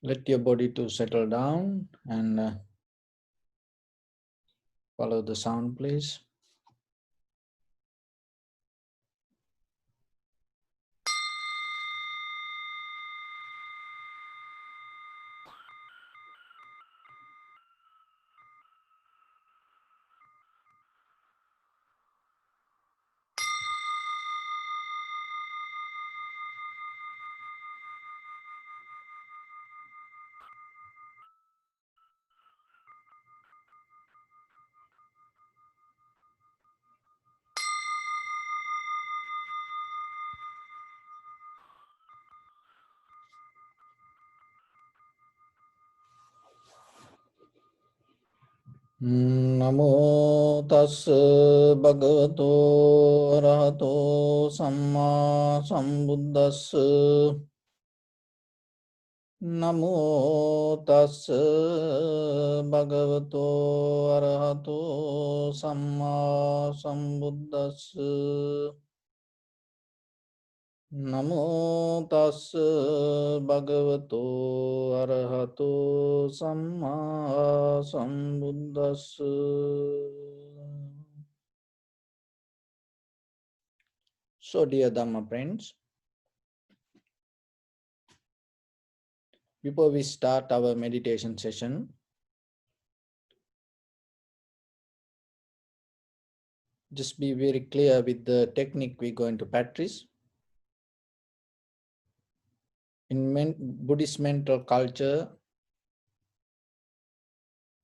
Let your body to settle down and follow the sound, please. Namo tassa bhagavato arahato samma sambuddhassa. Namo tassa bhagavato arahato samma sambuddhassa. Namo tassa bhagavato arahato samma sambuddhassa. So, dear Dhamma friends, before we start our meditation session, just be very clear with the technique we're going to practice. In Buddhist mental culture,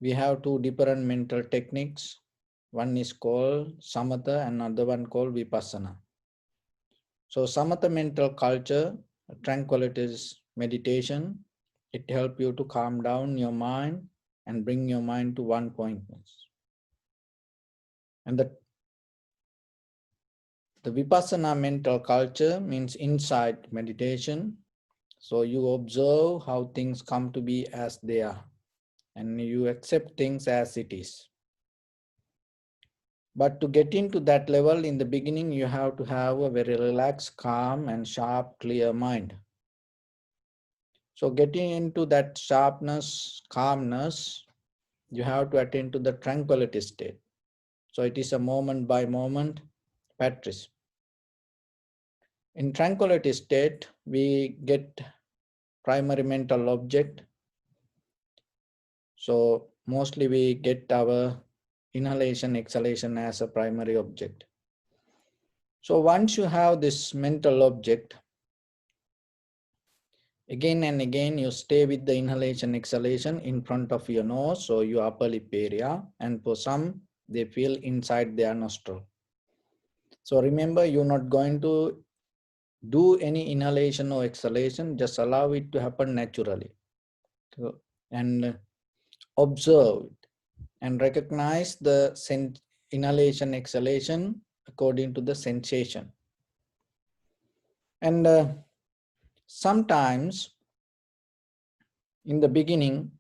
we have two different mental techniques. One is called samatha and another one called vipassana. So samatha mental culture, tranquility is meditation. It helps you to calm down your mind and bring your mind to one pointness. And the vipassana mental culture means insight meditation. So you observe how things come to be as they are, and you accept things as it is. But to get into that level, in the beginning, you have to have a very relaxed, calm, and sharp, clear mind. So getting into that sharpness, calmness, you have to attain to the tranquility state. So it is a moment by moment practice. In tranquility state, we get primary mental object. So mostly we get our inhalation, exhalation as a primary object. So once you have this mental object, again and again you stay with the inhalation, exhalation in front of your nose, so your upper lip area, and for some, they feel inside their nostril. So remember, you're not going to do any inhalation or exhalation, just allow it to happen naturally. And observe it and recognize the inhalation, exhalation according to the sensation. And sometimes in the beginning,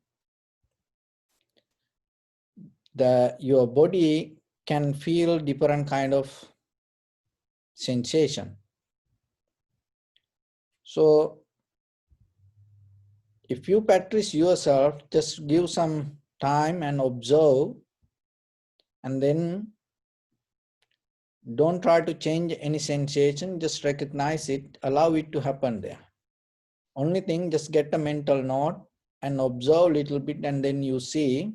your body can feel different kind of sensation. So if you practice yourself, just give some time and observe, and then don't try to change any sensation, just recognize it, allow it to happen there. Only thing, just get a mental note and observe a little bit, and then you see.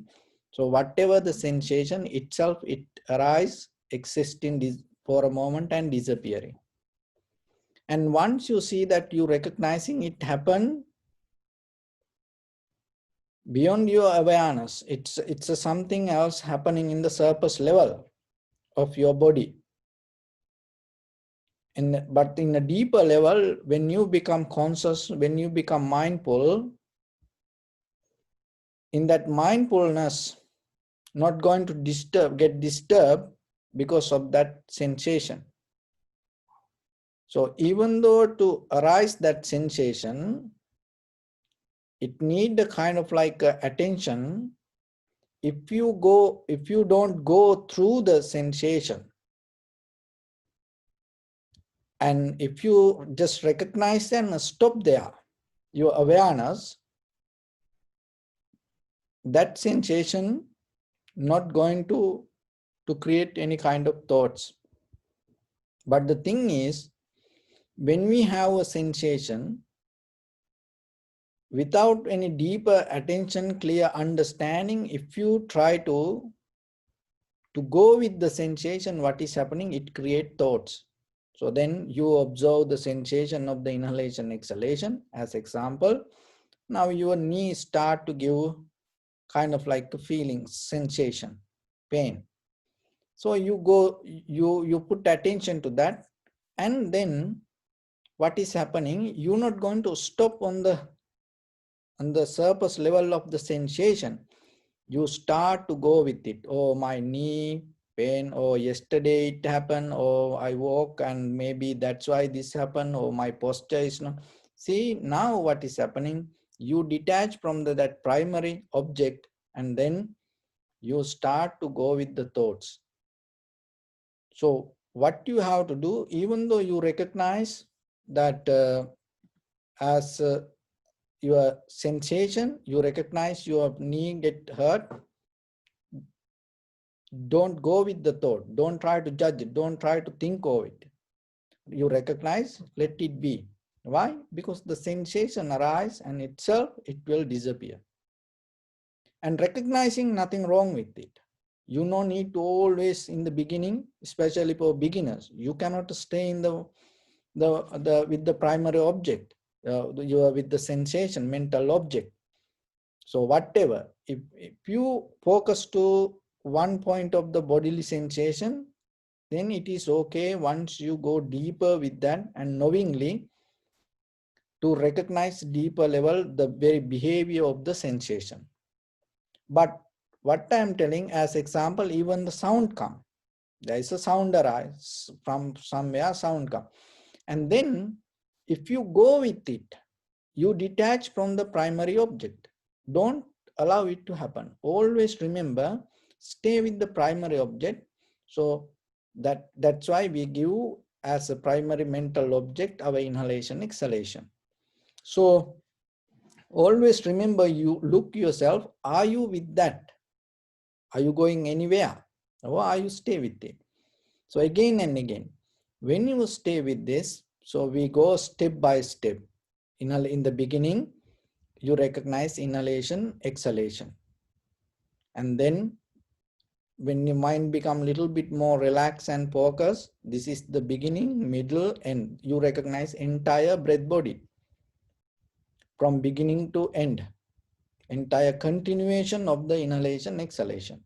So whatever the sensation itself, it arises, existing for a moment and disappearing. And once you see that you recognizing it happen, beyond your awareness, it's a something else happening in the surface level of your body. But in a deeper level, when you become conscious, when you become mindful, in that mindfulness, not going to get disturbed because of that sensation. So even though to arise that sensation, it need a kind of like attention. If you don't go through the sensation, and if you just recognize and stop there, your awareness, that sensation not going to create any kind of thoughts. But the thing is, when we have a sensation, without any deeper attention, clear understanding, if you try to go with the sensation, what is happening, it creates thoughts. So then you observe the sensation of the inhalation, exhalation as example. Now your knee start to give kind of like a feeling, sensation, pain. So you put attention to that, and then what is happening, you're not going to stop on the surface level of the sensation. You start to go with it. Oh, my knee pain, or yesterday it happened, or I woke and maybe that's why this happened, or my posture is not. See, now what is happening, you detach from that primary object, and then you start to go with the thoughts. So what you have to do, even though you recognize that as your sensation, you recognize your knee get hurt, don't go with the thought, don't try to judge it, don't try to think of it. You recognize, let it be. Why? Because the sensation arises and itself it will disappear. And recognizing nothing wrong with it. You no need to always in the beginning, especially for beginners, you cannot stay in the with the primary object. You are with the sensation, mental object. So whatever, if you focus to one point of the bodily sensation, then it is okay once you go deeper with that and knowingly to recognize deeper level the very behavior of the sensation. But what I am telling as example, even the sound come. There is a sound arise from somewhere, sound come. And then if you go with it, you detach from the primary object. Don't allow it to happen. Always remember, stay with the primary object. So that's why we give as a primary mental object our inhalation, exhalation. So always remember, you look yourself, are you with that? Are you going anywhere? Or are you stay with it? So again and again, when you stay with this, so we go step by step. In the beginning, you recognize inhalation, exhalation. And then when your mind become a little bit more relaxed and focused, this is the beginning, middle, end. You recognize entire breath body from beginning to end, entire continuation of the inhalation, exhalation.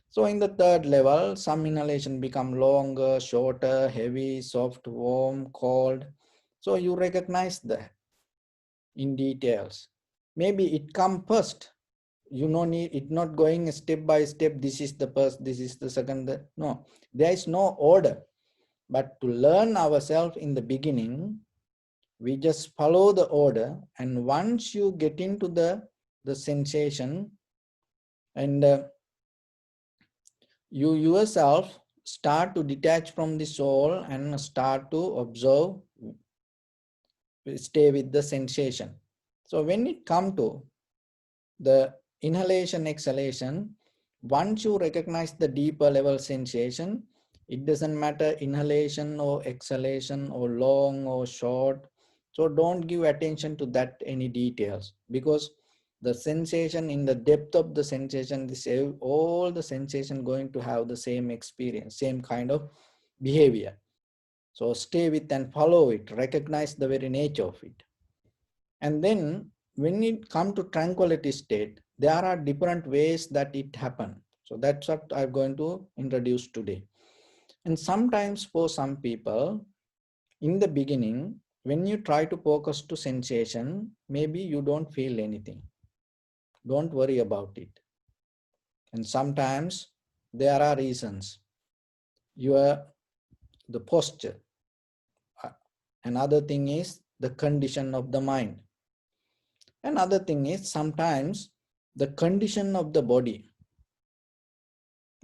So in the third level, some inhalation become longer, shorter, heavy, soft, warm, cold. So you recognize that in details. Maybe it come first. You no need it not going step by step. This is the first, this is the second. No, there is no order. But to learn ourselves in the beginning, we just follow the order. And once you get into the sensation, and you yourself start to detach from the soul and start to observe, stay with the sensation. So when it comes to the inhalation, exhalation, once you recognize the deeper level sensation, it doesn't matter inhalation or exhalation or long or short. So don't give attention to that any details, because the sensation, in the depth of the sensation, this all the sensation going to have the same experience, same kind of behavior. So stay with and follow it, recognize the very nature of it. And then when it comes to tranquility state, there are different ways that it happens. So that's what I'm going to introduce today. And sometimes for some people, in the beginning, when you try to focus to sensation, maybe you don't feel anything. Don't worry about it. And sometimes there are reasons. The posture. Another thing is the condition of the mind. Another thing is sometimes the condition of the body.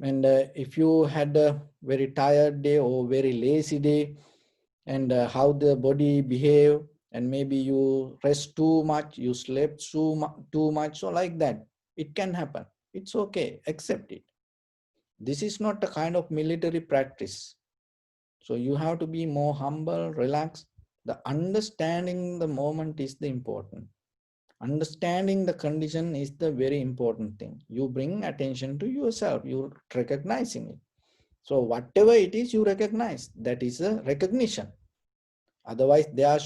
And if you had a very tired day or very lazy day, and how the body behave, and maybe you rest too much, you slept too much, so like that. It can happen. It's okay. Accept it. This is not a kind of military practice. So you have to be more humble, relaxed. The understanding the moment is the important. Understanding the condition is the very important thing. You bring attention to yourself. You're recognizing it. So whatever it is, you recognize. That is a recognition. Otherwise, there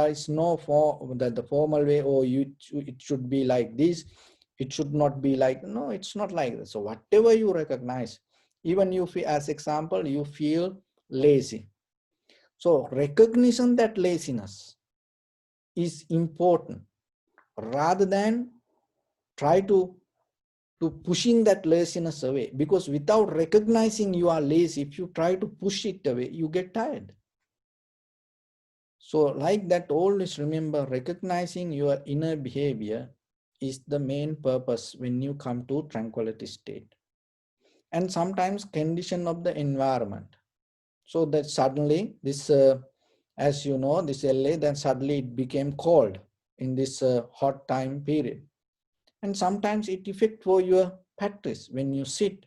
is no the formal way. Oh, it should be like this. It should not be like, no. It's not like that. So whatever you recognize, even you feel, as example, you feel lazy. So recognition that laziness is important rather than try to pushing that laziness away, because without recognizing you are lazy, if you try to push it away, you get tired. So like that, always remember, recognizing your inner behavior is the main purpose when you come to tranquility state. And sometimes condition of the environment. So that suddenly this, as you know, this LA, then suddenly it became cold in this hot time period. And sometimes it affects for your practice when you sit.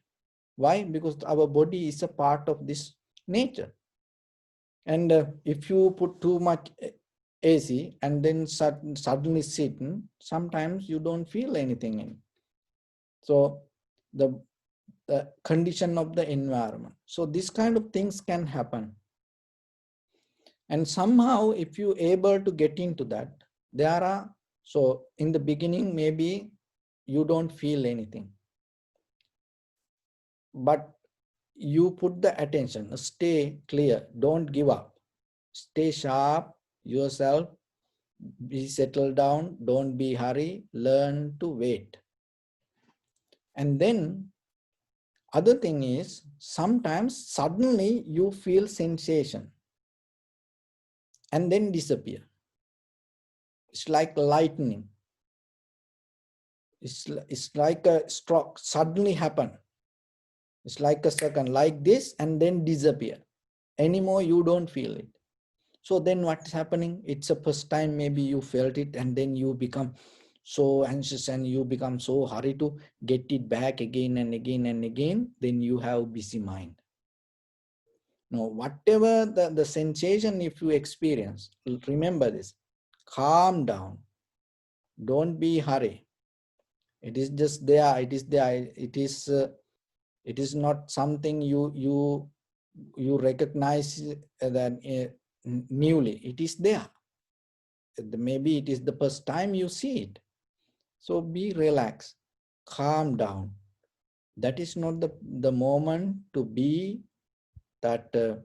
Why? Because our body is a part of this nature. And if you put too much AC and then suddenly sit, sometimes you don't feel anything in. So the condition of the environment. So this kind of things can happen. And somehow if you able to get into that, there are, so in the beginning, maybe you don't feel anything. But you put the attention, stay clear, don't give up. Stay sharp yourself, be settled down, don't be hurry, learn to wait. And then other thing is, sometimes suddenly you feel sensation and then disappear. It's like lightning. It's like a stroke suddenly happen. It's like a second, like this, and then disappear. Anymore you don't feel it. So then what's happening? It's a first time maybe you felt it, and then you become so anxious and you become so hurry to get it back again and again and again. Then you have busy mind. Now, whatever the sensation, if you experience, remember this, calm down. Don't be hurry. It is just there. It is there. It is not something you recognize that newly. It is there. Maybe it is the first time you see it. So be relaxed, calm down. That is not the moment to be that the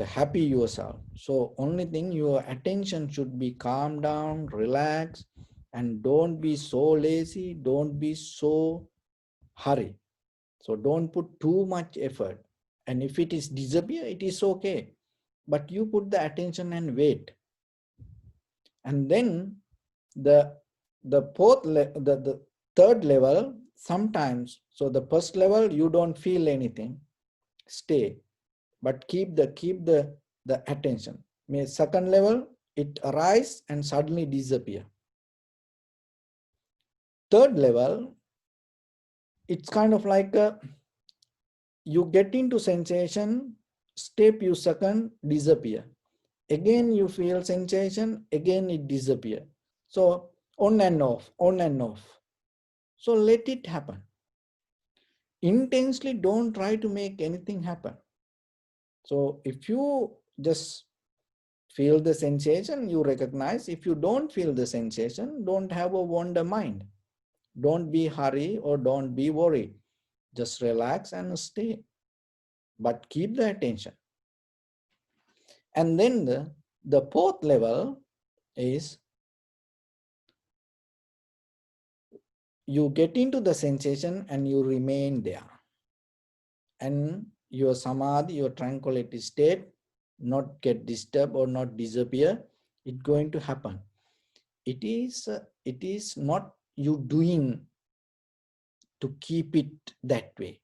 happy yourself. So only thing, your attention should be calm down, relax, and don't be so lazy, don't be so hurry. So don't put too much effort. And if it is disappear, it is okay. But you put the attention and wait. And then the the third level, sometimes, so the first level you don't feel anything, stay, but keep the attention. Second level, it arise and suddenly disappear. Third level, it's kind of like you get into sensation, stay few second, disappear. Again you feel sensation, again it disappear. So on and off, on and off. So let it happen. Intensely don't try to make anything happen. So if you just feel the sensation, you recognize. If you don't feel the sensation, don't have a wonder mind. Don't be hurry or don't be worried. Just relax and stay. But keep the attention. And then the fourth level is you get into the sensation and you remain there. And your samadhi, your tranquility state, not get disturbed or not disappear. It's going to happen. It is not you doing to keep it that way.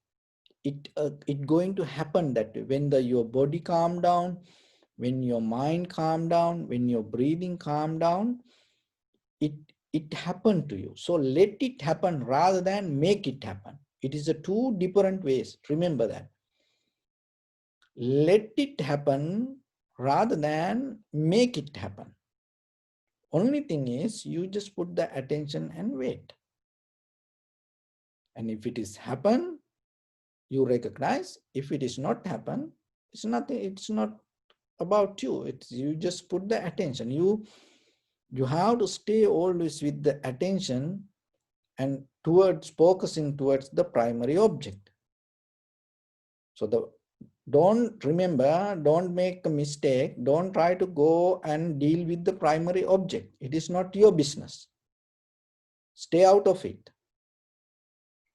It going to happen that way. When your body calm down, when your mind calm down, when your breathing calm down, it it happen to you. So let it happen rather than make it happen. It is a two different ways. Remember that. Let it happen rather than make it happen. Only thing is you just put the attention and wait. And if it is happen, you recognize. If it is not happen, it's nothing. It's not about you. It's you just put the attention. You have to stay always with the attention and towards focusing towards the primary object. So don't make a mistake. Don't try to go and deal with the primary object. It is not your business. Stay out of it.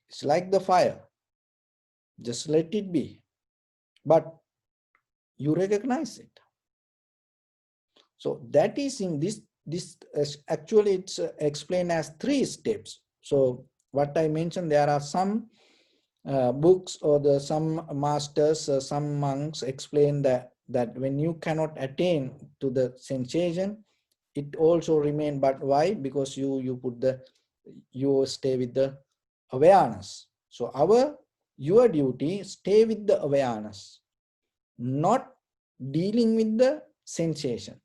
It's like the fire. Just let it be. But you recognize it. So that is in this actually it's explained as 3 steps. So what I mentioned, there are some books or some masters, some monks explain that when you cannot attain to the sensation, it also remain. But why? Because you stay with the awareness. So your duty, stay with the awareness, not dealing with the sensation.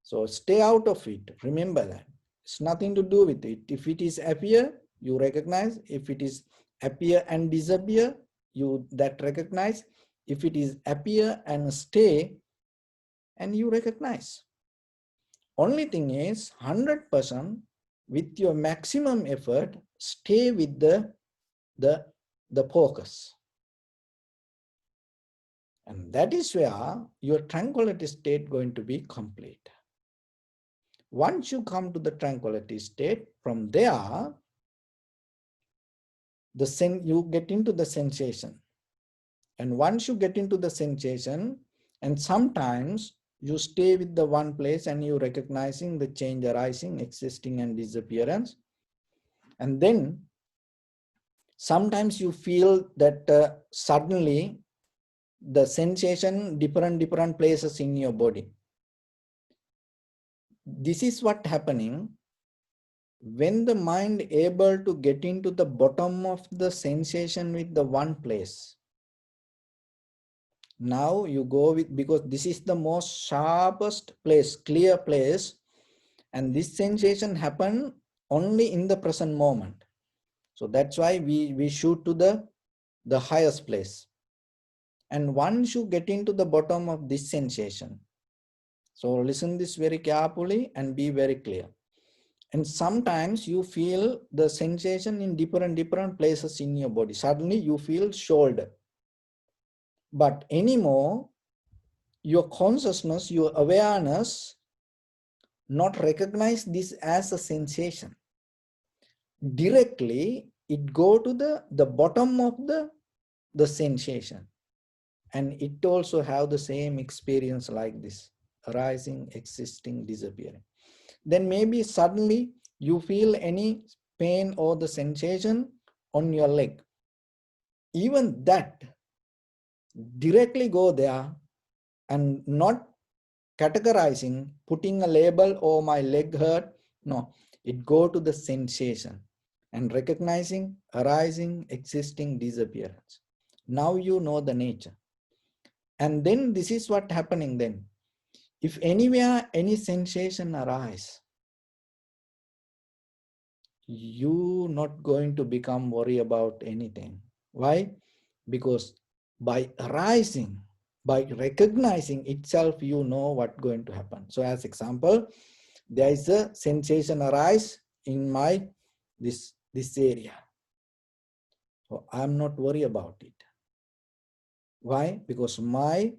So stay out of it. Remember that. It's nothing to do with it. If it is appear, you recognize. If it is appear and disappear, you that recognize. If it is appear and stay, and you recognize. Only thing is 100% with your maximum effort, stay with the focus. And that is where your tranquility state going to be complete. Once you come to the tranquility state, from there, you get into the sensation. And once you get into the sensation, and sometimes you stay with the one place and you recognizing the change arising, existing and disappearance. And then sometimes you feel that suddenly the sensation different places in your body. This is what happening when the mind able to get into the bottom of the sensation with the one place. Now you go with, because this is the most sharpest place, clear place, and this sensation happen only in the present moment. So that's why we shoot to the highest place. And once you get into the bottom of this sensation, so listen this very carefully and be very clear. And sometimes you feel the sensation in different places in your body. Suddenly you feel shoulder. But anymore, your consciousness, your awareness, not recognize this as a sensation. Directly, it go to the bottom of the sensation. And it also have the same experience like this, arising, existing, disappearing. Then maybe suddenly you feel any pain or the sensation on your leg. Even that, directly go there and not categorizing, putting a label, oh, my leg hurt. No, it go to the sensation and recognizing, arising, existing, disappearance. Now you know the nature. And then this is what happening then. If anywhere any sensation arise, you not going to become worry about anything. Why? Because by arising, by recognizing itself, you know what going to happen. So as example, there is a sensation arise in my this area. So I'm not worried about it. Why? Because my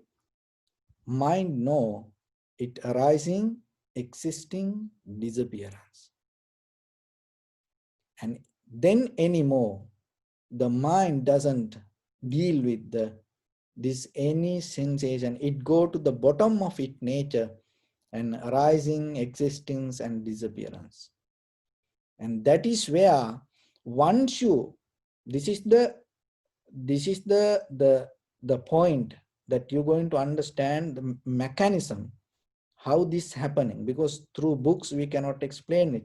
mind know it arising, existing, disappearance. And then anymore, the mind doesn't deal with this any sensation. It go to the bottom of its nature and arising, existence and disappearance. And that is where once you, this is the point that you're going to understand the mechanism, how this happening, because through books we cannot explain it.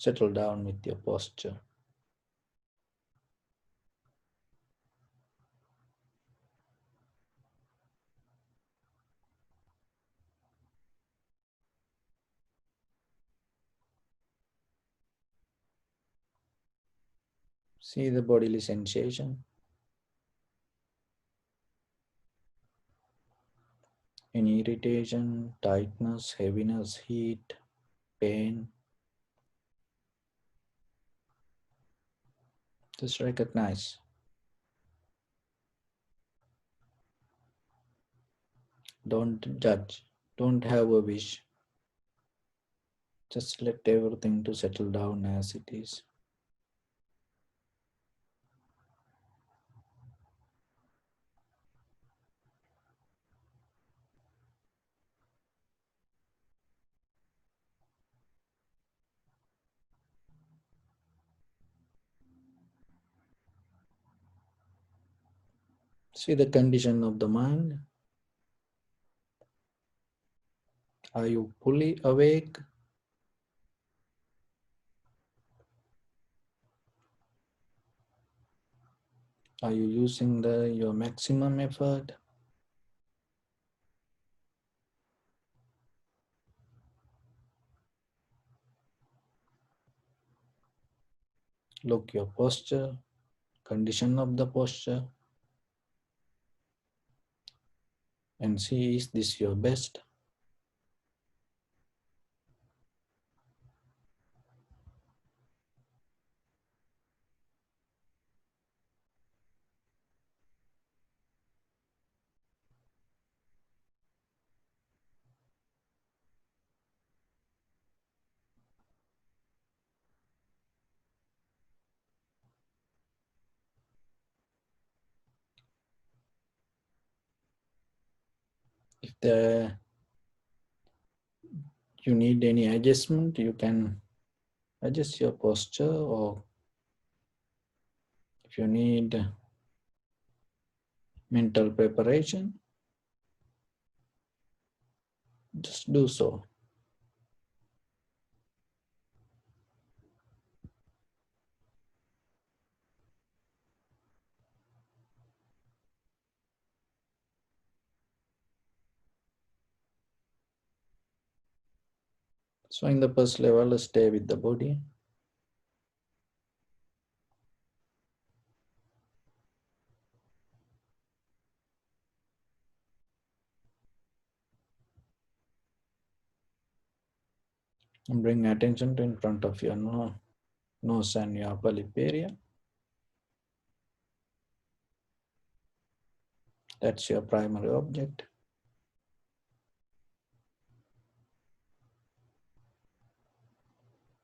Settle down with your posture. See the bodily sensation. Any irritation, tightness, heaviness, heat, pain. Just recognize. Don't judge. Don't have a wish. Just let everything to settle down as it is. See the condition of the mind. Are you fully awake? Are you using your maximum effort? Look your posture, condition of the posture, and see, is this your best? If you need any adjustment, you can adjust your posture, or if you need mental preparation, just do so. So in the first level, stay with the body. And bring attention to in front of your nose and your upper lip area. That's your primary object.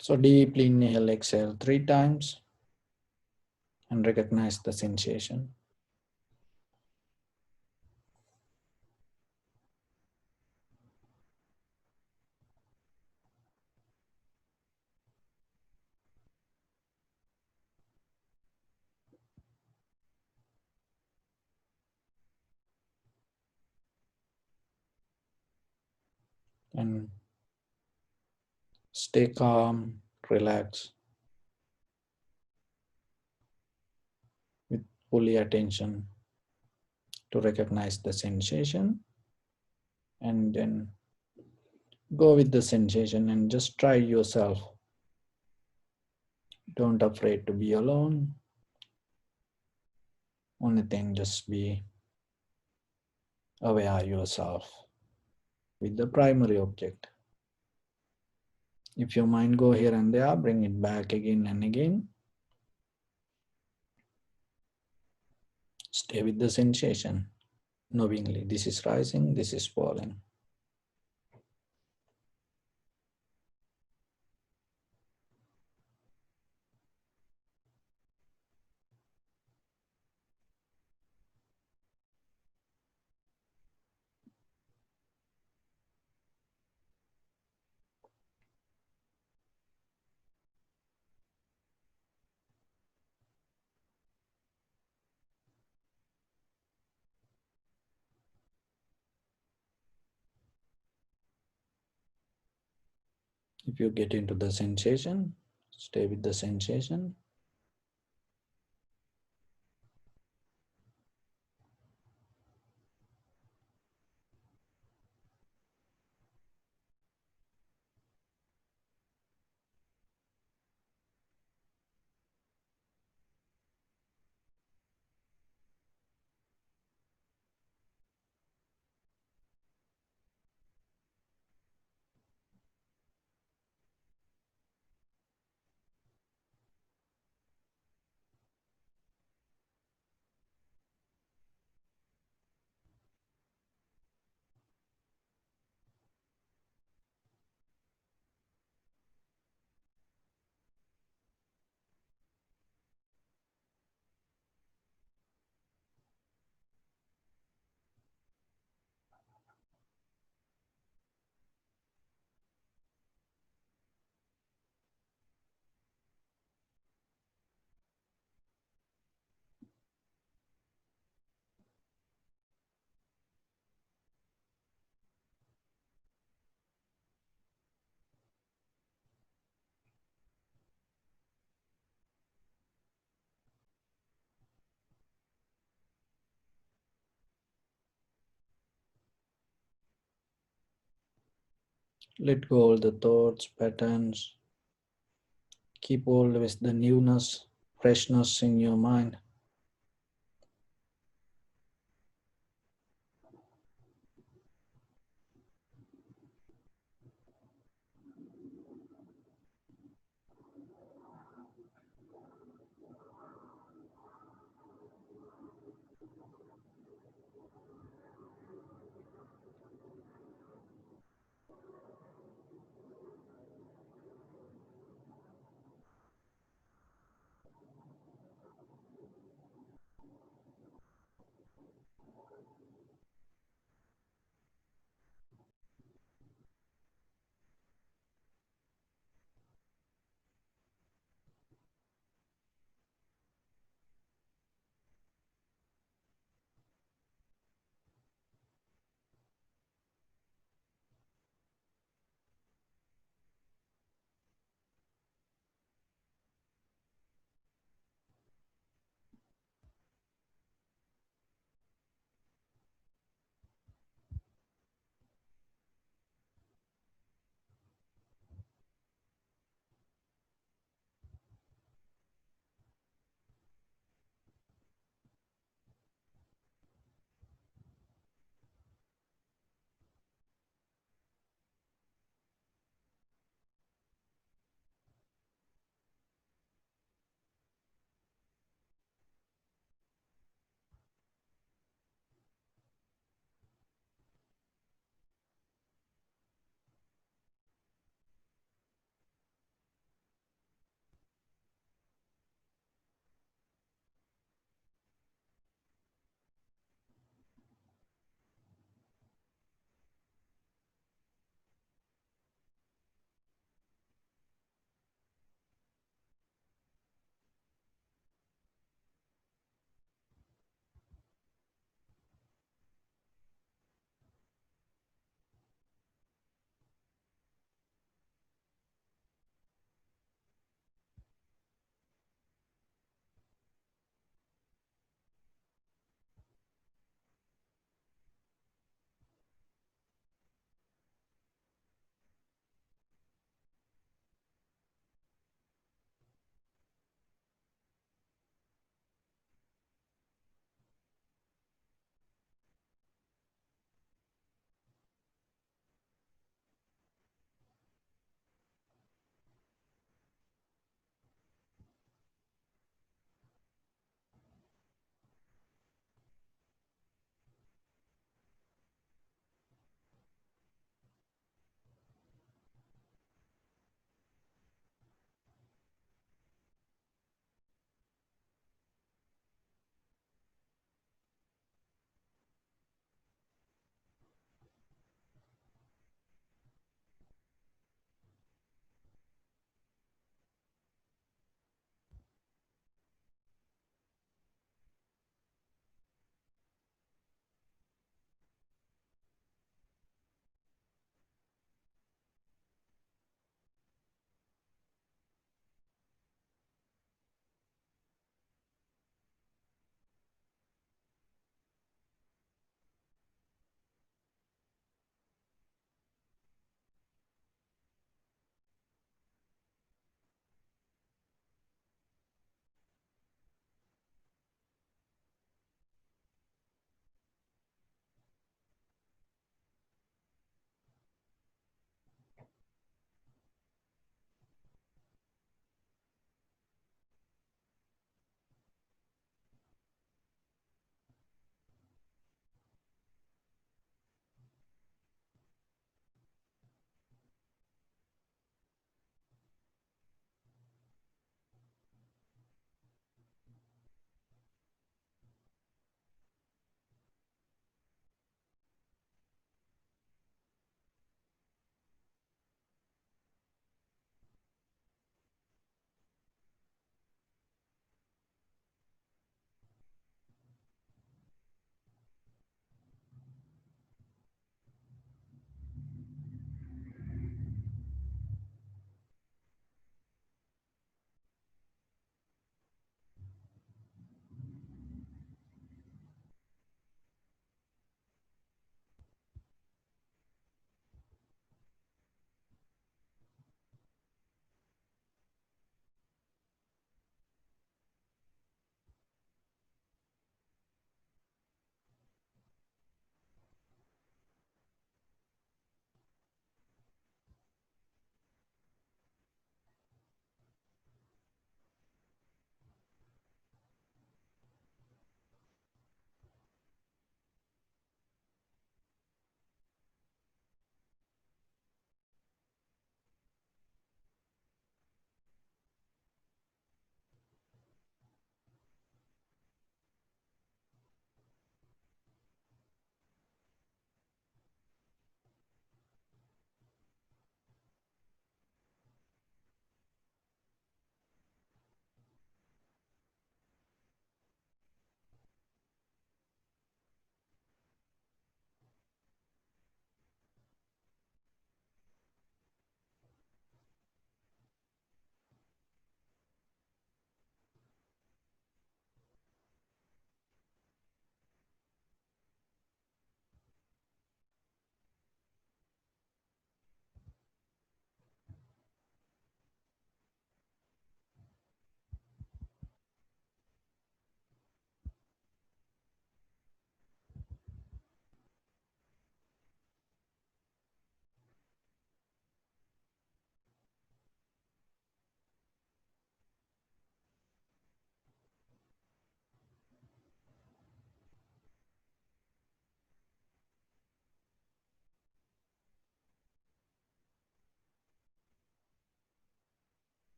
So deeply inhale, exhale 3 times and recognize the sensation. And stay calm, relax, with fully attention to recognize the sensation, and then go with the sensation and just try yourself. Don't afraid to be alone. Only thing, just be aware yourself with the primary object. If your mind go here and there, bring it back again and again. Stay with the sensation, knowingly this is rising, this is falling. If you get into the sensation, Stay with the sensation. Let go all the thoughts, patterns. Keep always the newness, freshness in your mind.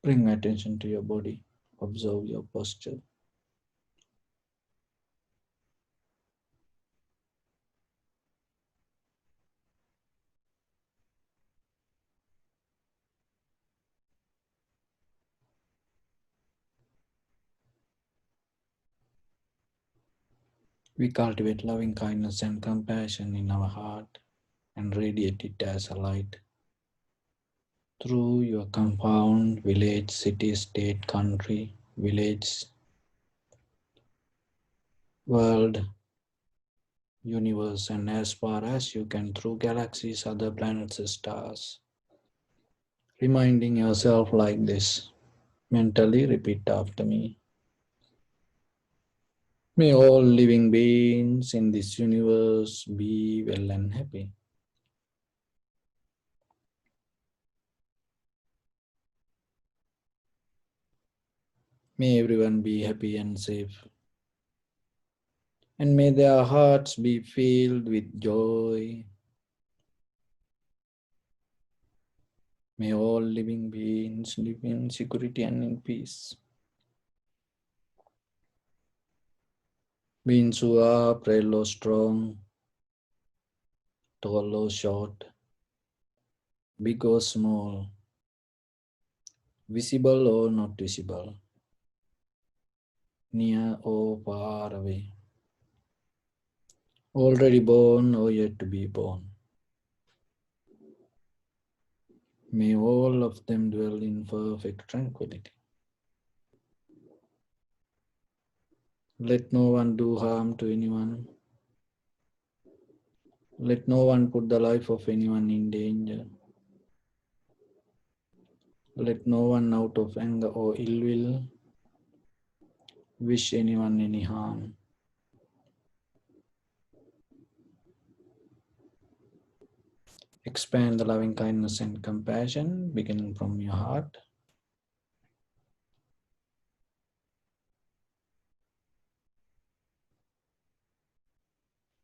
Bring attention to your body. Observe your posture. We cultivate loving kindness and compassion in our heart and radiate it as a light through your compound, village, city, state, country, village, world, universe, and as far as you can through galaxies, other planets, stars. Reminding yourself like this. Mentally repeat after me. May all living beings in this universe be well and happy. May everyone be happy and safe. And may their hearts be filled with joy. May all living beings live in security and in peace. Beings who are frail or strong, tall or short, big or small, visible or not visible, near or far away, already born or yet to be born. May all of them dwell in perfect tranquility. Let no one do harm to anyone. Let no one put the life of anyone in danger. Let no one out of anger or ill will wish anyone any harm. Expand the loving kindness and compassion beginning from your heart.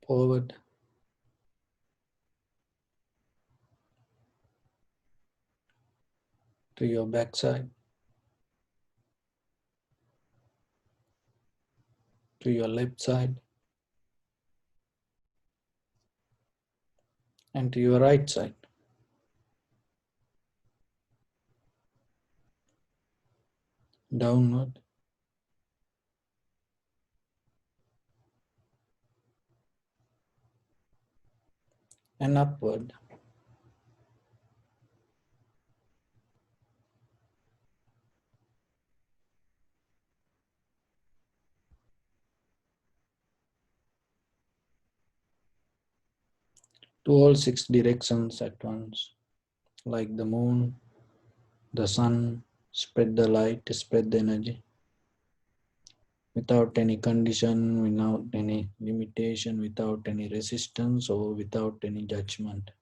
Forward to your backside, to your left side, and to your right side. Downward and upward. To all six directions at once, like the moon, the sun, spread the light, spread the energy, without any condition, without any limitation, without any resistance, or without any judgment.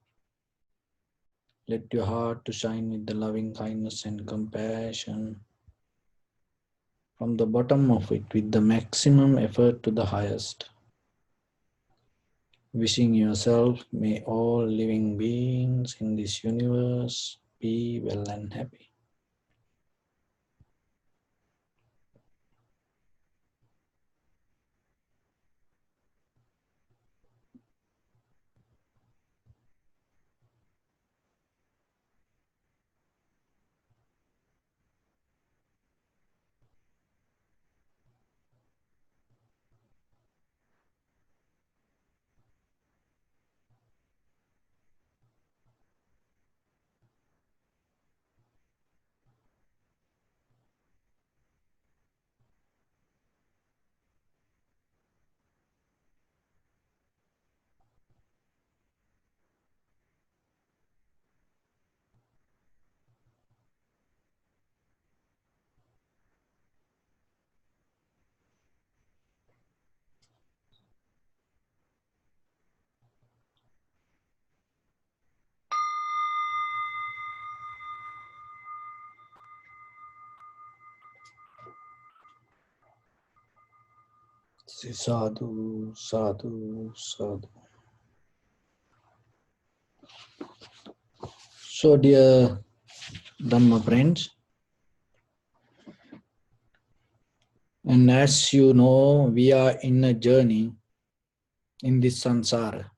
Let your heart to shine with the loving kindness and compassion from the bottom of it with the maximum effort to the highest. Wishing yourself, may all living beings in this universe be well and happy. Sadhu, sadhu, sadhu. So, dear Dhamma friends, And as you know, we are in a journey in this samsara.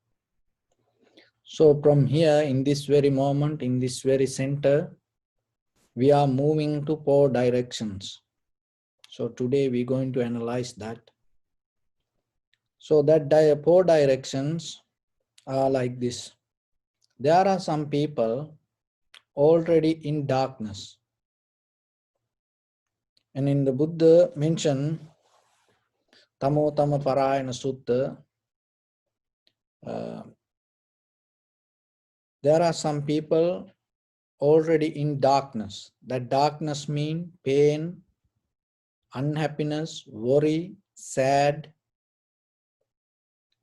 So from here, in this very moment, in this very center, we are moving to 4 directions. So today we're going to analyze that. So that 4 directions are like this. There are some people already in darkness. And in the Buddha mentioned, Tamo Tama Parayana Sutta, there are some people already in darkness. That darkness means pain, unhappiness, worry, sad,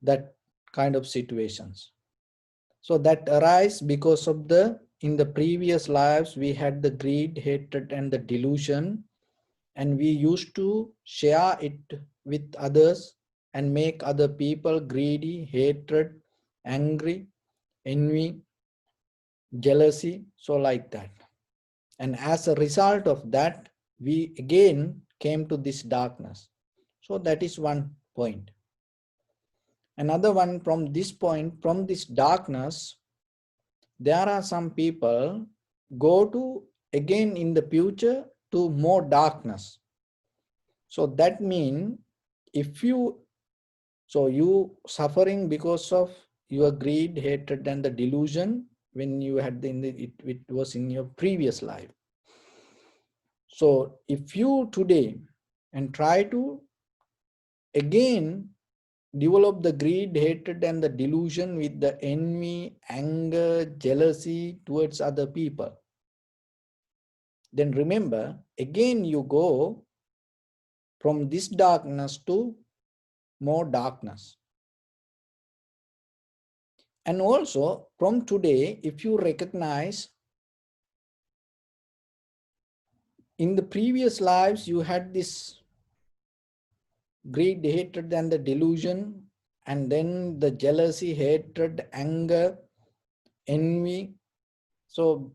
that kind of situations. So that arise because of in the previous lives, we had the greed, hatred, and the delusion, and we used to share it with others and make other people greedy, hatred, angry, envy, jealousy, so like that. And as a result of that, we again came to this darkness. So that is one point. Another one, from this point, from this darkness, there are some people go to again in the future to more darkness. So that means if you suffering because of your greed, hatred, and the delusion when you had it was in your previous life. So if you today and try to again develop the greed, hatred, and the delusion with the envy, anger, jealousy towards other people, then remember, again you go from this darkness to more darkness. And also from today, if you recognize in the previous lives you had this greed, hatred, and the delusion, and then the jealousy, hatred, anger, envy. So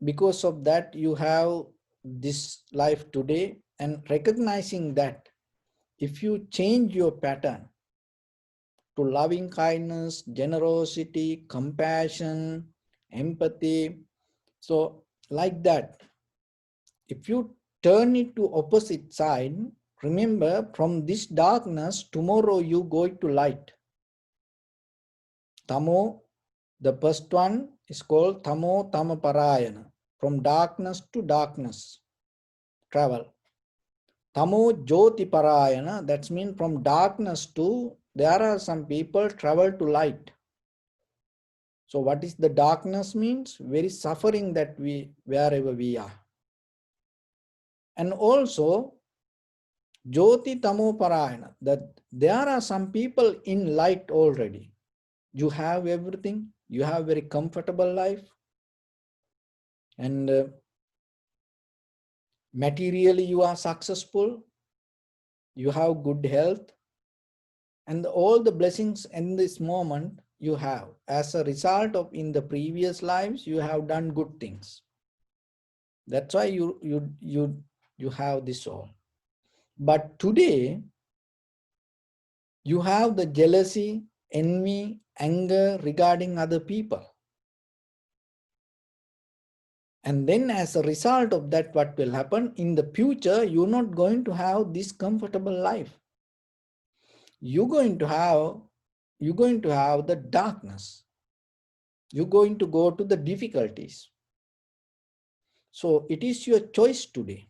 because of that, you have this life today, and recognizing that if you change your pattern to loving kindness, generosity, compassion, empathy, so like that, if you turn it to opposite side, remember from this darkness, tomorrow you go to light. Tamo, the first one is called Tamo Tama Parayana, from darkness to darkness, travel. Tamo Jyoti Parayana, that means from darkness to, there are some people travel to light. So what is the darkness means? Very suffering that wherever we are. And also Jyoti Tamo Parayana, that there are some people in light already. You have everything, you have very comfortable life, and materially you are successful, you have good health, and all the blessings in this moment you have as a result of in the previous lives you have done good things. That's why you have this all. But today you have the jealousy, envy, anger regarding other people. And then as a result of that, what will happen in the future, you're not going to have this comfortable life. You're going to have the darkness. You're going to go to the difficulties. So it is your choice today.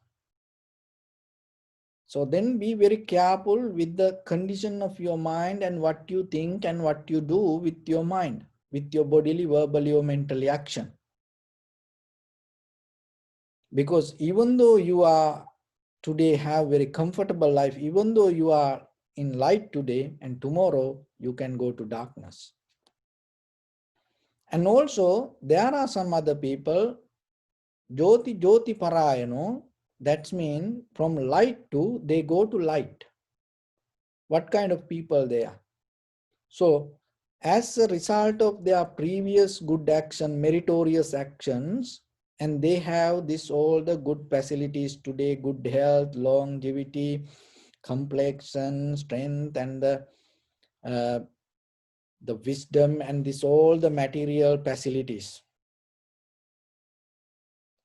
So then be very careful with the condition of your mind and what you think and what you do with your mind, with your bodily, verbally, or mentally action. Because even though you are today have very comfortable life, even though you are in light today, and tomorrow you can go to darkness. And also there are some other people, Jyoti Jyoti Parayano, that means from light to they go to light. What kind of people they are? So as a result of their previous good action, meritorious actions, and they have this all the good facilities today, good health, longevity, complexion, strength, and uh, the wisdom, and this all the material facilities.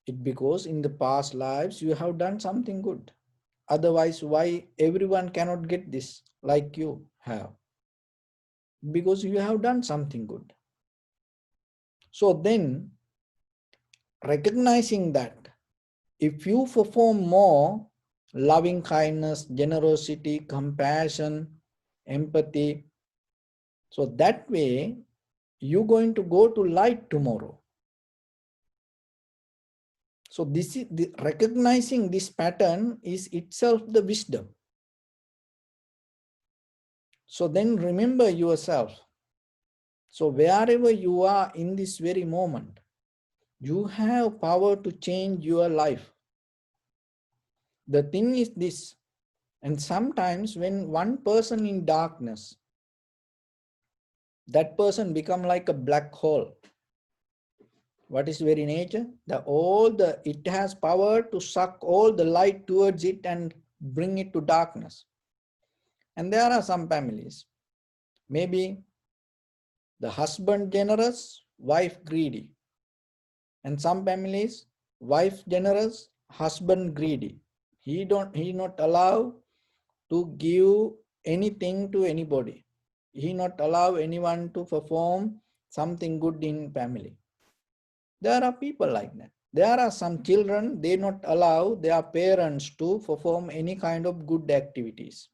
It because in the past lives you have done something good. Otherwise, why everyone cannot get this like you have? Because you have done something good. So then, recognizing that if you perform more loving kindness, generosity, compassion, empathy, so that way you're going to go to light tomorrow. So this is recognizing this pattern is itself the wisdom. So then remember yourself. So wherever you are in this very moment, you have power to change your life. The thing is this, and sometimes when one person in darkness, that person become like a black hole. What is very nature? It has power to suck all the light towards it and bring it to darkness. And there are some families, maybe the husband generous, wife greedy. And some families, wife generous, husband greedy. He not allow to give anything to anybody. He not allow anyone to perform something good in family. There are people like that. There are some children, they not allow their parents to perform any kind of good activities.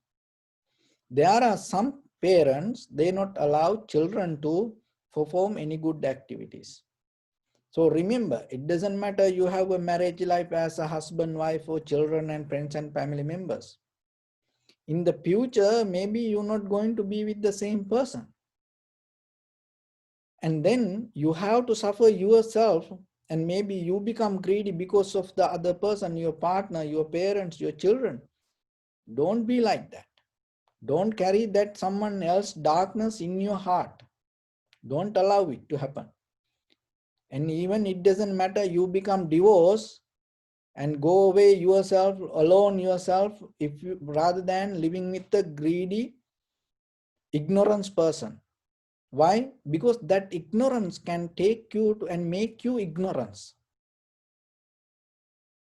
There are some parents, they not allow children to perform any good activities. So remember, it doesn't matter you have a marriage life as a husband, wife, or children and friends and family members. In the future, maybe you're not going to be with the same person. And then you have to suffer yourself, and maybe you become greedy because of the other person, your partner, your parents, your children. Don't be like that. Don't carry that someone else's darkness in your heart. Don't allow it to happen. And even it doesn't matter you become divorced and go away yourself, alone yourself, if you rather than living with a greedy, ignorance person. Why? Because that ignorance can take you to and make you ignorance.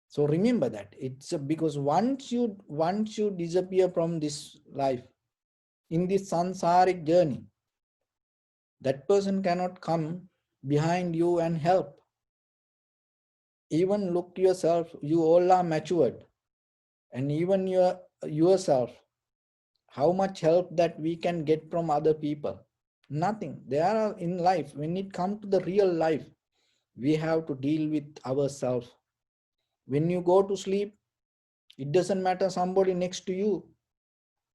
So remember that it's because once you disappear from this life, in this samsaric journey, that person cannot come behind you and help. Even look yourself, you all are matured, and even yourself, how much help that we can get from other people? Nothing. There are in life, when it comes to the real life, we have to deal with ourselves. When you go to sleep, it doesn't matter somebody next to you.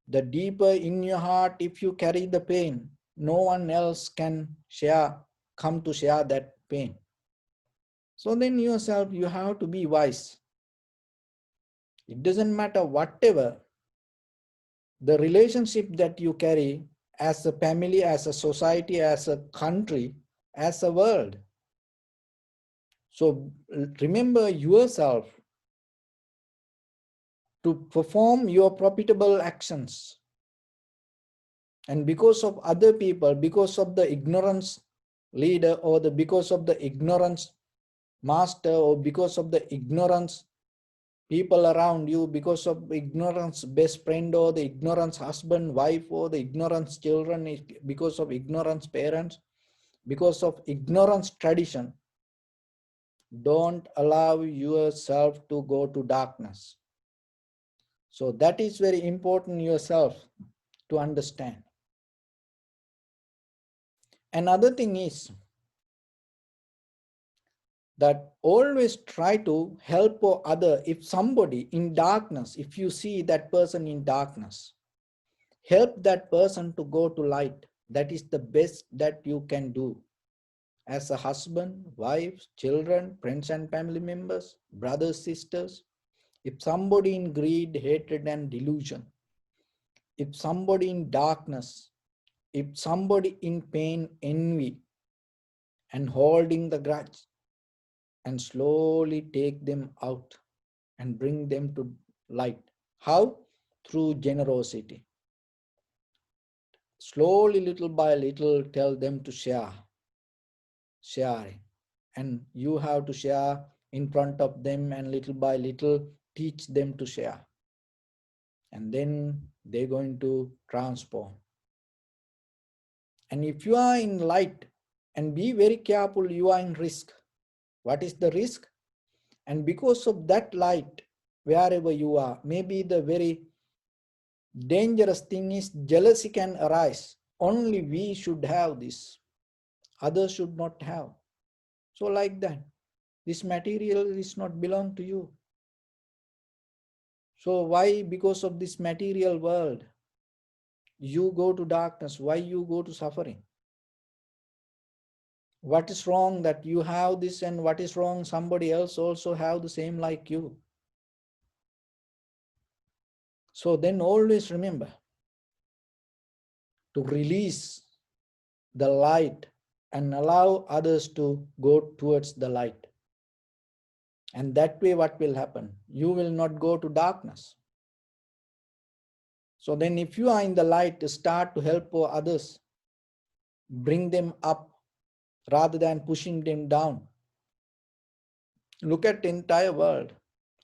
The deeper in your heart, if you carry the pain, no one else can come to share that pain. So then yourself, you have to be wise. It doesn't matter whatever the relationship that you carry as a family, as a society, as a country, as a world. So remember yourself to perform your profitable actions. And because of other people, because of the ignorance leader, or because of the ignorance master, or because of the ignorance people around you, because of ignorance best friend, or the ignorance husband, wife, or the ignorance children, because of ignorance parents, because of ignorance tradition, don't allow yourself to go to darkness. So that is very important yourself to understand. Another thing is that always try to help other. If somebody in darkness, if you see that person in darkness, help that person to go to light. That is the best that you can do as a husband, wife, children, friends and family members, brothers, sisters. If somebody in greed, hatred and delusion, if somebody in darkness, if somebody in pain, envy and holding the grudge, and slowly take them out and bring them to light. How? Through generosity. Slowly, little by little, tell them to share. And you have to share in front of them, and little by little teach them to share. And then they're going to transform. And if you are in light, and be very careful, you are in risk. What is the risk? And because of that light, wherever you are, maybe the very dangerous thing is jealousy can arise. Only we should have this, others should not have. So like that, this material is not belong to you. So why? Because of this material world, you go to darkness. Why you go to suffering? What is wrong that you have this, and what is wrong somebody else also have the same like you? So then always remember to release the light and allow others to go towards the light. And that way what will happen? You will not go to darkness. So then if you are in the light, start to help others, bring them up rather than pushing them down. Look at the entire world,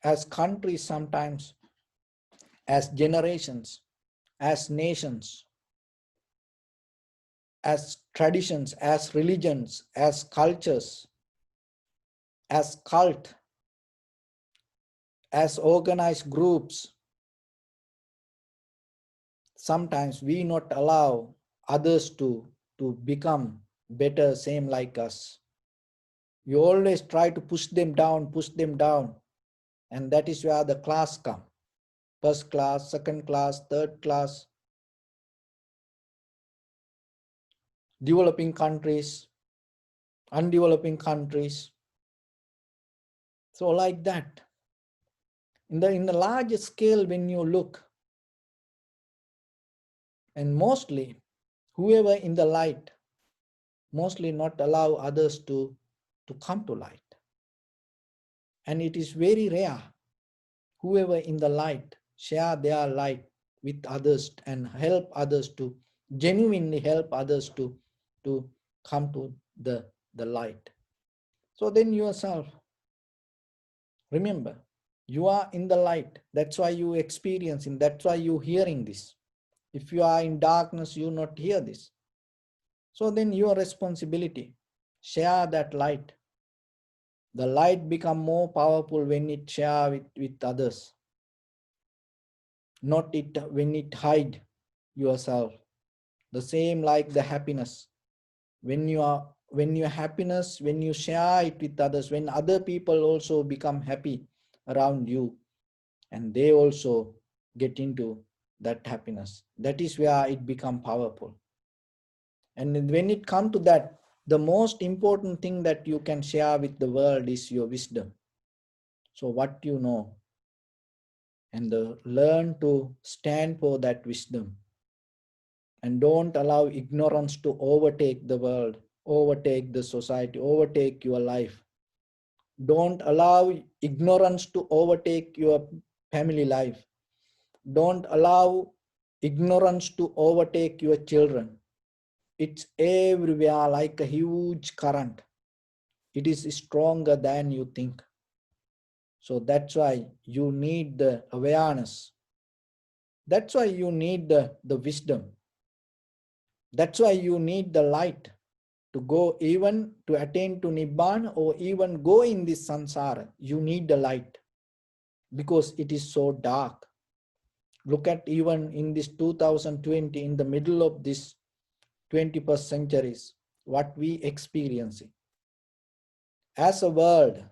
as countries sometimes, as generations, as nations, as traditions, as religions, as cultures, as cult, as organized groups. Sometimes we not allow others to become better, same like us. You always try to push them down, and that is where the class come. First class, second class, third class, developing countries, undeveloping countries. So like that. In the larger scale, when you look, and mostly whoever in the light, mostly not allow others to come to light. And it is very rare, whoever in the light, share their light with others and help others to, genuinely help others to come to the light. So then yourself, remember, you are in the light. That's why you experiencing, that's why you hearing this. If you are in darkness, you not hear this. So then your responsibility, share that light. The light become more powerful when it share with others, not it when it hide yourself. The same like the happiness. When your happiness, when you share it with others, when other people also become happy around you, and they also get into that happiness, that is where it become powerful. And when it comes to that, the most important thing that you can share with the world is your wisdom. So what you know, and learn to stand for that wisdom, and don't allow ignorance to overtake the world, overtake the society, overtake your life. Don't allow ignorance to overtake your family life. Don't allow ignorance to overtake your children. It's everywhere like a huge current. It is stronger than you think. So that's why you need the awareness. That's why you need the wisdom. That's why you need the light to go, even to attain to Nibbana, or even go in this samsara. You need the light because it is so dark. Look at even in this 2020, in the middle of this 21st centuries, what we experiencing. As a world,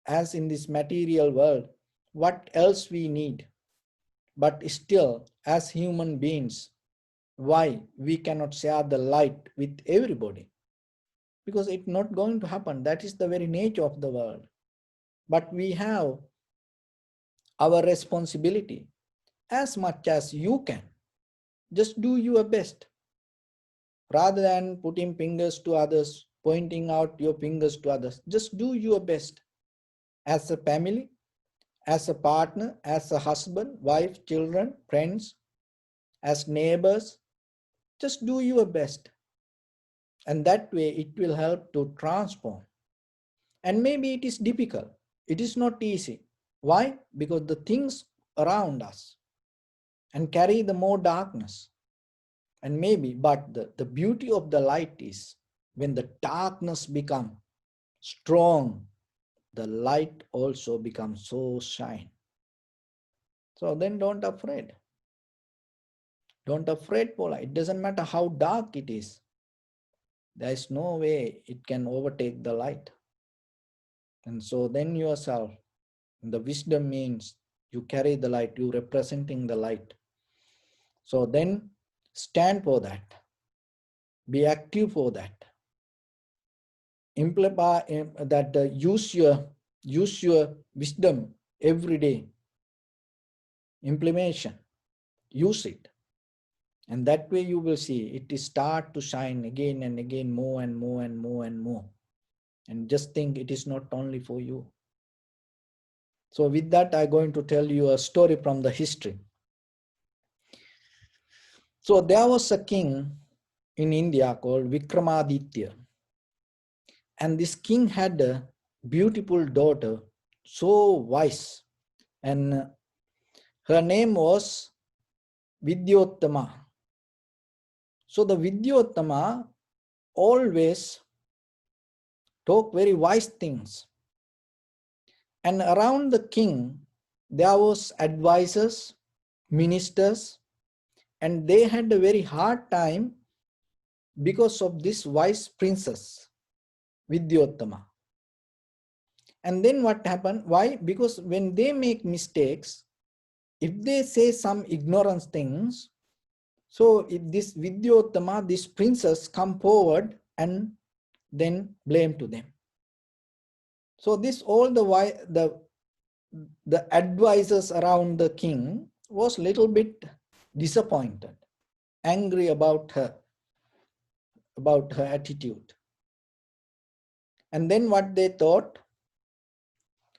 as in this material world, what else we need? But still, as human beings, why we cannot share the light with everybody? Because it's not going to happen. That is the very nature of the world. But we have our responsibility as much as you can. Just do your best. Rather than putting fingers to others, pointing out your fingers to others, just do your best. as a family, as a partner, as a husband, wife, children, friends, as neighbors. Just do your best. And that way it will help to transform. And maybe it is difficult. It is not easy. Why? Because the things around us and carry the more darkness. And maybe, but the beauty of the light is when the darkness becomes strong, the light also becomes so shine. So then don't afraid. Don't afraid, Paula. It doesn't matter how dark it is. There is no way it can overtake the light. And so then yourself, the wisdom means you carry the light, you representing the light. So then stand for that. Be active for that. Implement that, use your wisdom every day. Implementation. Use it. And that way you will see it is start to shine again and again, more and more and more and more. And just think it is not only for you. So with that, I'm going to tell you a story from the history. So there was a king in India called Vikramaditya. And this king had a beautiful daughter, so wise. And her name was Vidyottama. So the Vidyottama always talk very wise things. And around the king, there was advisors, ministers, and they had a very hard time because of this wise princess, Vidyottama. And then what happened? Why? Because when they make mistakes, if they say some ignorance things, so if this Vidyottama, this princess come forward and then blame to them. So this all the advisors around the king was little bit disappointed, angry about her attitude. And then what they thought,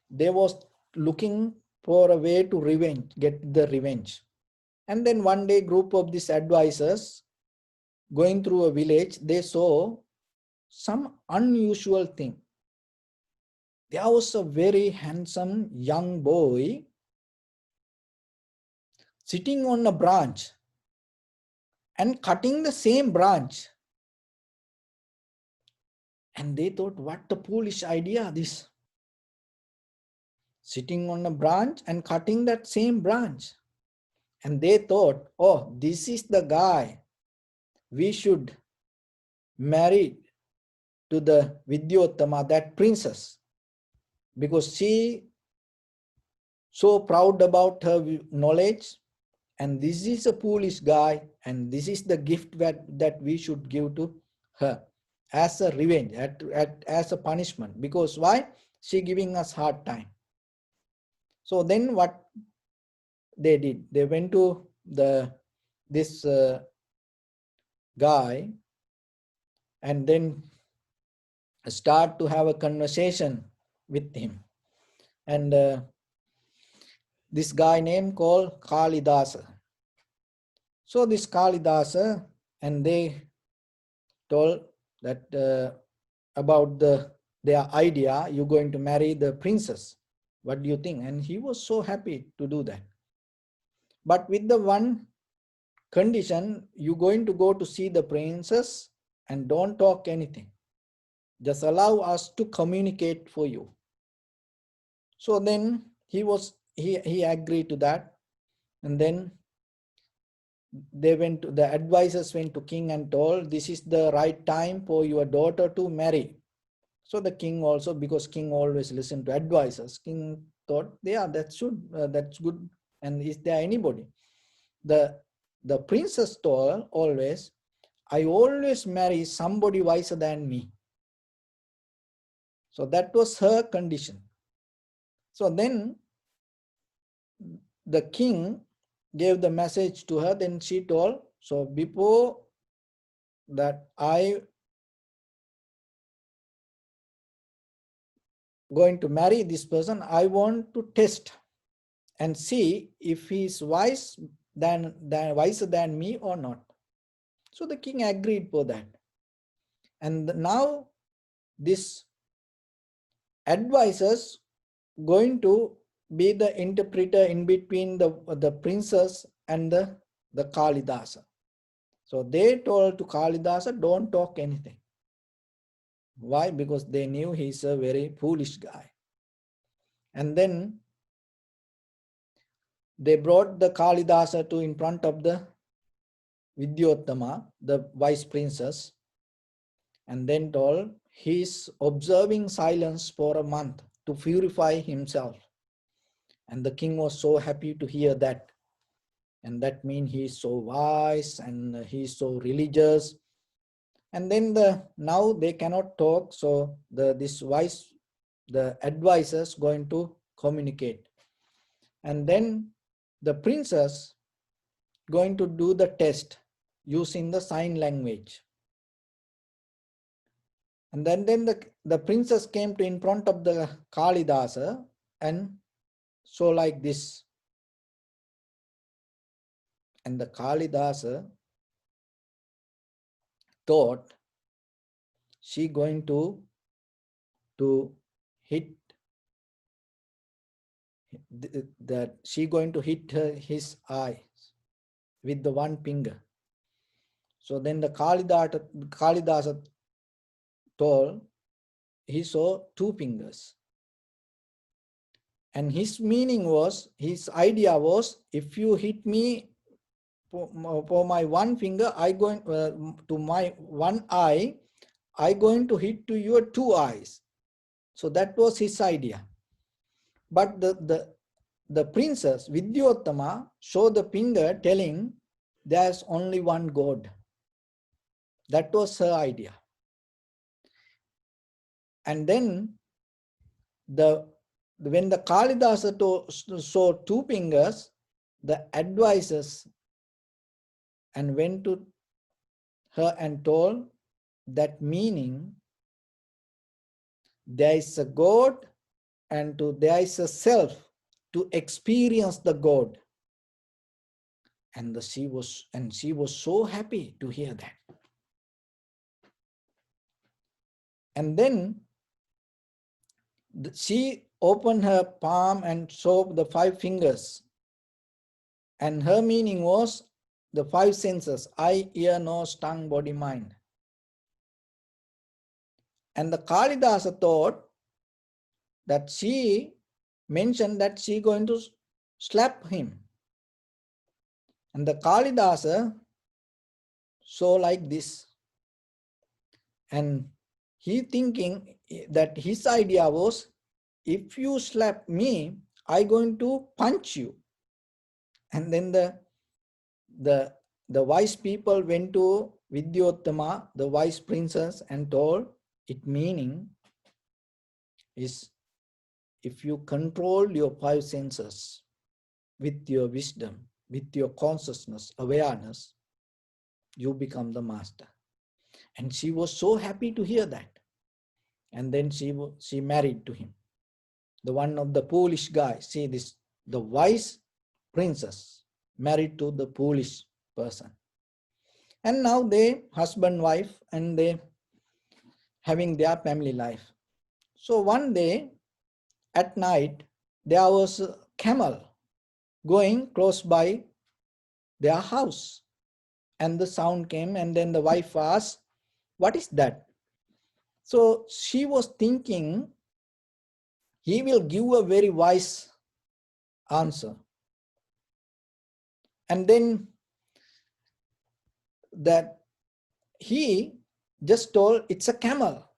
they was looking for a way to get the revenge. And then one day, group of these advisors going through a village, they saw some unusual thing. There was a very handsome young boy sitting on a branch and cutting the same branch. And they thought, what a foolish idea this. Sitting on a branch and cutting that same branch. And they thought, oh, this is the guy we should marry to the Vidyottama, that princess, because she so proud about her knowledge, and this is a foolish guy, and this is the gift that we should give to her as a revenge, as a punishment. Because why? She giving us hard time. So then what they did, they went to this guy and then start to have a conversation with him. And this guy named called Kalidasa. So this Kalidasa, and they told that about their idea, you're going to marry the princess. What do you think? And he was so happy to do that. But with the one condition, you're going to go to see the princess and don't talk anything. Just allow us to communicate for you. So then he agreed to that. And then the advisors went to king and told, this is the right time for your daughter to marry. So the king also, because king always listen to advisors, king thought, yeah, that's good. And is there anybody? The princess told always, I always marry somebody wiser than me. So that was her condition. So then the king gave the message to her. Then she told, so before that I going to marry this person, I want to test and see if he is wiser than me or not. So the king agreed for that. And now this advisors going to be the interpreter in between the princess and the Kalidasa. So they told to Kalidasa, don't talk anything. Why? Because they knew he's a very foolish guy. And then they brought the Kalidasa to in front of the Vidyottama, the vice princess, and then told he's observing silence for a month to purify himself. And the king was so happy to hear that. And that means he is so wise and he is so religious. And then now they cannot talk, so the advisors going to communicate. And then the princess going to do the test using the sign language. And then the princess came to in front of the Kalidasa and so like this. And the Kalidasa thought she going to hit that she going to hit his eye with the one finger. So then the Kalidasa told he saw two fingers. And his meaning was, his idea was, if you hit me for my one finger, I going to my one eye, I going to hit to your two eyes. So that was his idea. But the princess Vidyottama showed the finger telling there's only one God. That was her idea. And then when the Kalidasa saw two fingers, the advisors and went to her and told that meaning there is a God and there is a self to experience the God. And she was so happy to hear that. And then she opened her palm and saw the five fingers. And her meaning was the five senses: eye, ear, nose, tongue, body, mind. And the Kalidasa thought that she mentioned that she going to slap him. And the Kalidasa saw like this. And he thinking that his idea was, if you slap me, I going to punch you. And then the wise people went to Vidyottama, the wise princess, and told it meaning is, if you control your five senses with your wisdom, with your consciousness, awareness, you become the master. And she was so happy to hear that. And then she married to him. The one of the foolish guy. See this, the wise princess married to the foolish person. And now they husband, wife, and they having their family life. So one day at night, there was a camel going close by their house. And the sound came, and then the wife asked, what is that? So she was thinking, he will give a very wise answer. And then that he just told, it's a camel.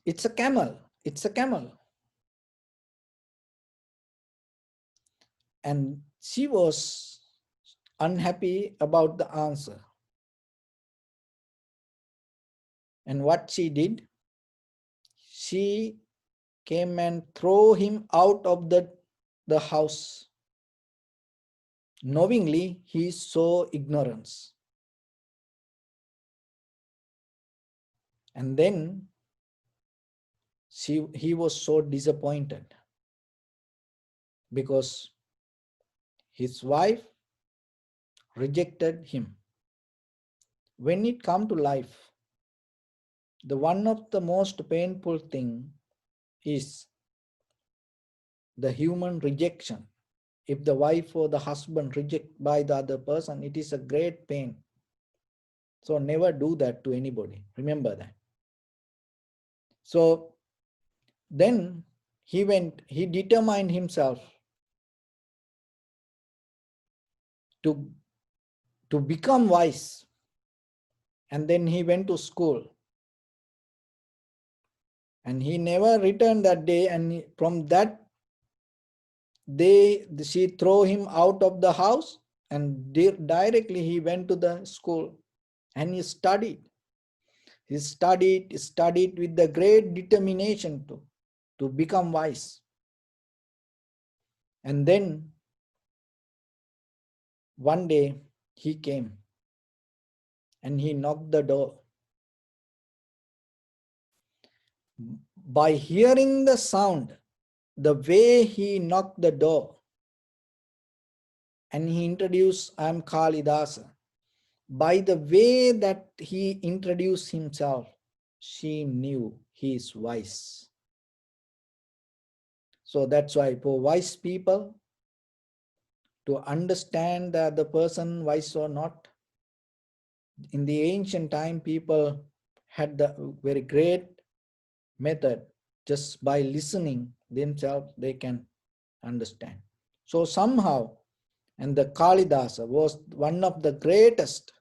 It's a camel. It's a camel. And she was unhappy about the answer. And what she did, she came and threw him out of the house. Knowingly, he saw ignorance. And then he was so disappointed because his wife rejected him. When it come to life, the one of the most painful thing is the human rejection. If the wife or the husband reject by the other person, it is a great pain. So never do that to anybody. Remember that. So then he determined himself to become wise. And then he went to school. And he never returned that day. And from that day, she threw him out of the house. And directly he went to the school. And he studied. He studied with the great determination to become wise. And then one day he came and he knocked the door. By hearing the sound, the way he knocked the door, and he introduced, I am Kalidasa. By the way that he introduced himself, she knew he is wise. So that's why for wise people, to understand that the person wise or not, in the ancient time, people had the very great method. Just by listening themselves, they can understand. So somehow, and the Kalidasa was one of the greatest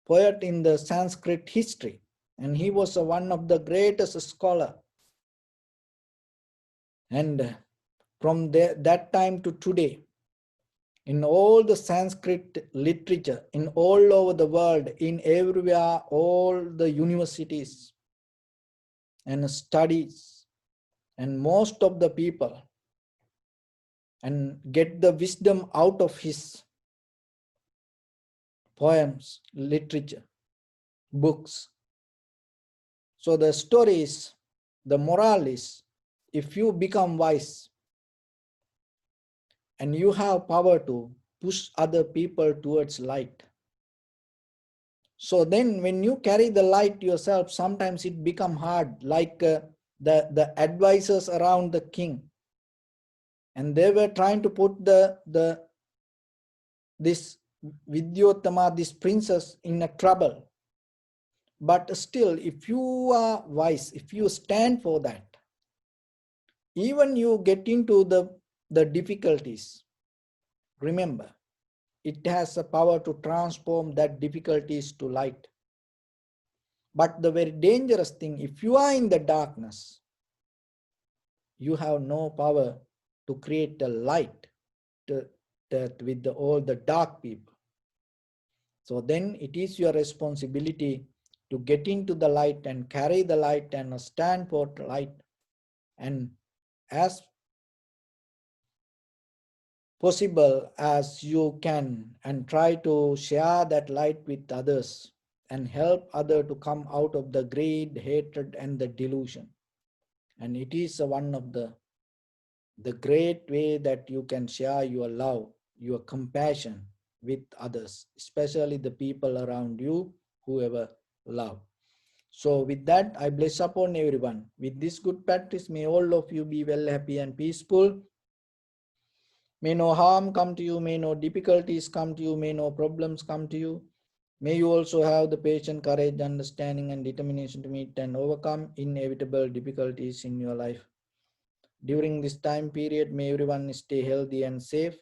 poet in the Sanskrit history, and he was one of the greatest scholar. And from that time to today, in all the Sanskrit literature, in all over the world, in everywhere, all the universities and studies, and most of the people, and get the wisdom out of his poems, literature, books. So the story is, the moral is, if you become wise and you have power to push other people towards light, so then when you carry the light yourself, sometimes it become hard, like the advisors around the king, and they were trying to put this Vidyotama, this princess, in a trouble. But still, if you are wise, if you stand for that, even you get into the difficulties, remember, it has a power to transform that difficulties to light. But the very dangerous thing, if you are in the darkness, you have no power to create a light that with all the dark people. So then it is your responsibility to get into the light and carry the light and stand for light, and as possible as you can, and try to share that light with others and help others to come out of the greed, hatred, and the delusion. And it is one of the great way that you can share your love, your compassion with others, especially the people around you, whoever love. So with that, I bless upon everyone. With this good practice, may all of you be well, happy, and peaceful. May no harm come to you, may no difficulties come to you, may no problems come to you. May you also have the patience, courage, understanding, and determination to meet and overcome inevitable difficulties in your life. During this time period, may everyone stay healthy and safe.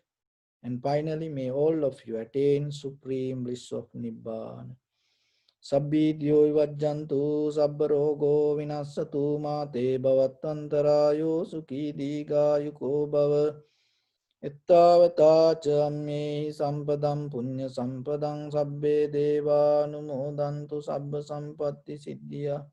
And finally, may all of you attain supreme bliss of Nibbana. Sabbidyo vajjantu sabbarogo vinasatu mate bhavattantarayo sukhi digayuko bhava. Ittavata ca ammehi sampadam punya sampadam sabbe deva anumodantu sabba sampatti siddhya.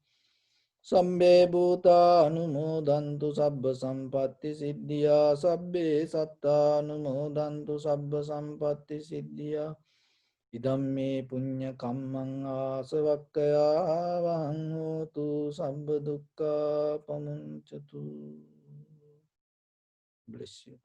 Sabbe bhuta anumodantu sabba sampatti siddhya. Sabbe satta anumodantu sabba sampatti siddhya. Idamme punya kammang asavakkaya vahang hotu sabba dukkha pamuncatu. Bless you.